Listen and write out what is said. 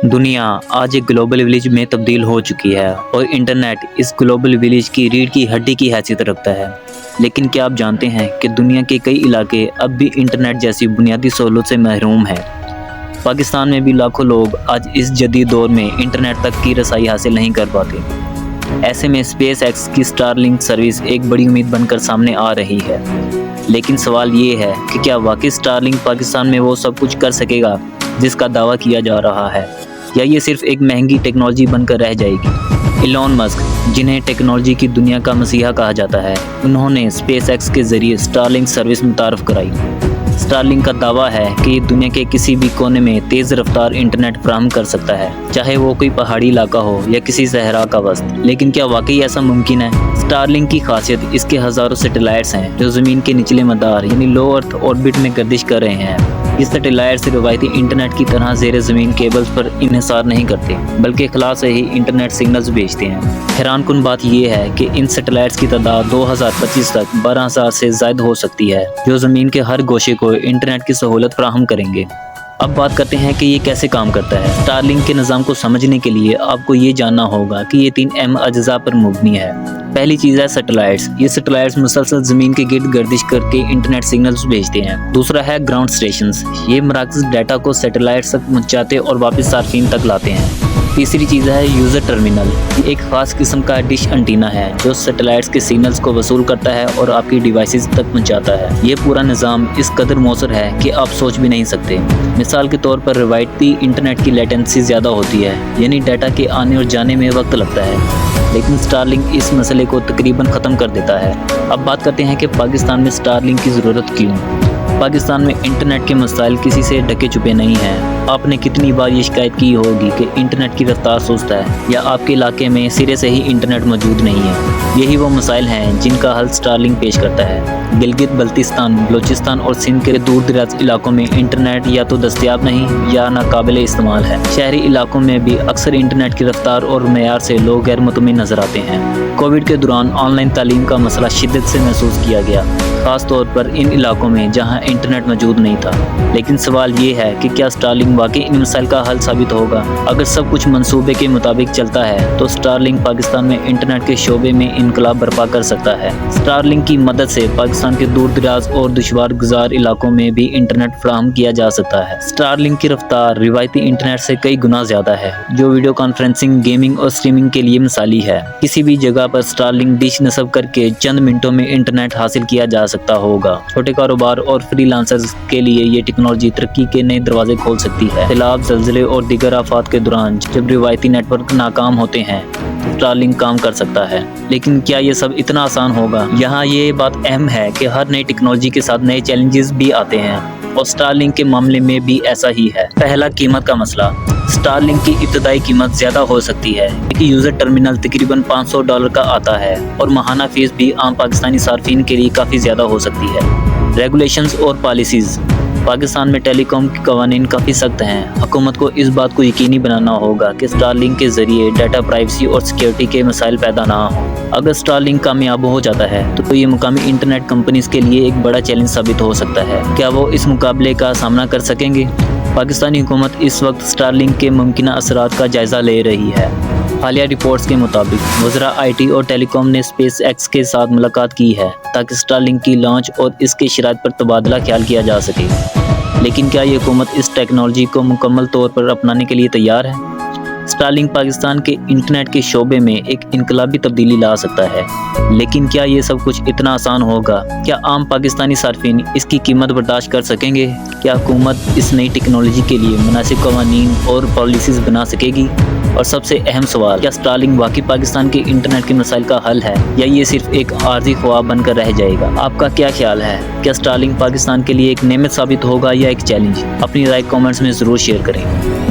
दुनिया आज एक ग्लोबल विलेज में तब्दील हो चुकी है और इंटरनेट इस ग्लोबल विलेज की रीढ़ की हड्डी की हैसियत रखता है। लेकिन क्या आप जानते हैं कि दुनिया के कई इलाके अब भी इंटरनेट जैसी बुनियादी सहूलत से महरूम हैं। पाकिस्तान में भी लाखों लोग आज इस जदीद दौर में इंटरनेट तक की रसाई हासिल नहीं कर पाते। ऐसे में स्पेस एक्स की स्टारलिंक सर्विस एक बड़ी उम्मीद बनकर सामने आ रही है। लेकिन सवाल ये है कि क्या वाकई स्टारलिंक पाकिस्तान में वो सब कुछ कर सकेगा जिसका दावा किया जा रहा है, या ये सिर्फ एक महंगी टेक्नोलॉजी बनकर रह जाएगी। इलॉन मस्क, जिन्हें टेक्नोलॉजी की दुनिया का मसीहा कहा जाता है, उन्होंने स्पेस एक्स के जरिए स्टारलिंक सर्विस मुतारफ़ कराई। स्टारलिंक का दावा है कि ये दुनिया के किसी भी कोने में तेज़ रफ्तार इंटरनेट फराहम कर सकता है, चाहे वो कोई पहाड़ी इलाका हो या किसी सहरा का वस्त। लेकिन क्या वाकई ऐसा मुमकिन है? स्टारलिंक की खासियत इसके हज़ारों सैटेलाइट्स हैं जो ज़मीन के निचले मदार यानी लो अर्थ ऑर्बिट में गर्दिश कर रहे हैं। इस सैटेलाइट से रवायती इंटरनेट की तरह ज़ेर ज़मीन केबल्स पर इन्हिसार नहीं करते, बल्कि खला से ही इंटरनेट सिग्नल्स भेजते हैं। हैरानकुन बात यह है कि इन सैटेलाइट्स की तादाद 2025 तक 12,000 से ज़ायद हो सकती है, जो ज़मीन के हर गोशे को इंटरनेट की सहूलत फराहम करेंगे। अब बात करते हैं कि ये कैसे काम करता है। स्टारलिंक के निज़ाम को समझने के लिए आपको ये जानना होगा कि ये 3 अहम अज्जा पर मुबनी है। पहली चीज़ है सैटेलाइट्स। ये सैटेलाइट्स मुसलसल ज़मीन के गिर्द गर्दिश करके इंटरनेट सिग्नल्स भेजते हैं। दूसरा है ग्राउंड स्टेशंस। ये मराकज़ डाटा को सैटेलाइट्स तक पहुँचाते और वापस सार्फिन तक लाते हैं। तीसरी चीज़ है यूज़र टर्मिनल। ये एक ख़ास किस्म का डिश एंटीना है जो सैटेलाइट्स के सिग्नल्स को वसूल करता है और आपकी डिवाइसेस तक पहुंचाता है। ये पूरा निज़ाम इस कदर मौसर है कि आप सोच भी नहीं सकते। मिसाल के तौर पर रवायती इंटरनेट की लेटेंसी ज़्यादा होती है, यानी डाटा के आने और जाने में वक्त लगता है, लेकिन स्टारलिंक इस मसले को तकरीबन ख़त्म कर देता है। अब बात करते हैं कि पाकिस्तान में स्टारलिंक की ज़रूरत क्यों। पाकिस्तान में इंटरनेट के मसाइल किसी से ढके छुपे नहीं हैं। आपने कितनी बार ये शिकायत की होगी कि इंटरनेट की रफ्तार सुस्त है या आपके इलाके में सिरे से ही इंटरनेट मौजूद नहीं है। यही वो मसाइल हैं जिनका हल स्टारलिंक पेश करता है। गिलगित बल्तिस्तान, बलोचिस्तान और सिंध के दूर दराज इलाकों में इंटरनेट या तो दस्तयाब नहीं या नाकाबिले इस्तेमाल है। शहरी इलाकों में भी अक्सर इंटरनेट की रफ्तार और मेयार से लोग गैर मुतमिन नजर आते हैं। कोविड के दौरान ऑनलाइन तालीम का मसला शिद्दत से महसूस किया गया, खास तौर पर इन इलाकों में जहां इंटरनेट मौजूद नहीं था। लेकिन सवाल ये है कि क्या स्टारलिंक वाकई इन मसाइल का हल साबित होगा? अगर सब कुछ मंसूबे के मुताबिक चलता है तो स्टारलिंक पाकिस्तान में इंटरनेट के शोबे में इनकलाब बर्पा कर सकता है। स्टारलिंक की मदद से पाकिस्तान के दूर दराज और दुश्वार गुजार इलाकों में भी इंटरनेट फराहम किया जा सकता है। स्टारलिंक की रफ्तार रिवायती इंटरनेट से कई गुना ज्यादा है, जो वीडियो कॉन्फ्रेंसिंग, गेमिंग और स्ट्रीमिंग के लिए मिसाली है। किसी भी जगह पर स्टारलिंक डिश नस्ब करके चंद मिनटों में इंटरनेट हासिल किया जा सकता होगा। छोटे कारोबार और फ्रीलांसर्स के लिए ये टेक्नोलॉजी तरक्की के नए दरवाजे खोल सकती है। सैलाब, ज़लज़ले और दीगर आफात के दौरान जब रिवायती नेटवर्क नाकाम होते हैं तो स्टारलिंक काम कर सकता है। लेकिन क्या ये सब इतना आसान होगा? यहाँ ये बात अहम है कि हर नई टेक्नोलॉजी के साथ नए चैलेंजेस भी आते हैं और स्टारलिंक के मामले में भी ऐसा ही है। पहला, कीमत का मसला। स्टारलिंक की इब्तदाई कीमत ज़्यादा हो सकती है क्योंकि यूज़र टर्मिनल तकरीबन $500 का आता है और माहाना फीस भी आम पाकिस्तानी सार्फिन के लिए काफ़ी ज़्यादा हो सकती है। रेगुलेशंस और पॉलिसीज़। पाकिस्तान में टेलीकॉम के कवानीन काफ़ी सख्त हैं। हुकूमत को इस बात को यकीनी बनाना होगा कि स्टारलिंक के ज़रिए डाटा प्राइवेसी और सिक्योरिटी के मसाइल पैदा ना हो। अगर स्टारलिंक कामयाब हो जाता है तो ये मुकामी इंटरनेट कंपनीज के लिए एक बड़ा चैलेंज साबित हो सकता है। क्या वो इस मुकाबले का सामना कर सकेंगे? पाकिस्तानी हुकूमत इस वक्त स्टारलिंक के मुमकिन असरात का जायज़ा ले रही है। हालिया रिपोर्ट्स के मुताबिक वज़रा IT और टेलीकॉम ने स्पेस एक्स के साथ मुलाकात की है ताकि स्टारलिंक की लॉन्च और इसके शराइत पर तबादला ख्याल किया जा सके। लेकिन क्या ये हुकूमत इस टेक्नोलॉजी को मुकम्मल तौर पर अपनाने के लिए तैयार है? स्टारलिंक पाकिस्तान के इंटरनेट के शोबे में एक इनकलाबी तब्दीली ला सकता है, लेकिन क्या ये सब कुछ इतना आसान होगा? क्या आम पाकिस्तानी सार्फिन इसकी कीमत बर्दाश्त कर सकेंगे? क्या हुकूमत इस नई टेक्नोलॉजी के लिए मुनासिब कवानीन और पॉलिसीज़ बना सकेगी? और सबसे अहम सवाल, क्या स्टारलिंक वाकई पाकिस्तान के इंटरनेट के मसाइल का हल है या ये सिर्फ एक आर्जी ख्वाब बनकर रह जाएगा? आपका क्या ख्याल है? क्या स्टारलिंक पाकिस्तान के लिए एक नेमत साबित होगा या एक चैलेंज? अपनी राय कमेंट्स में ज़रूर शेयर करें।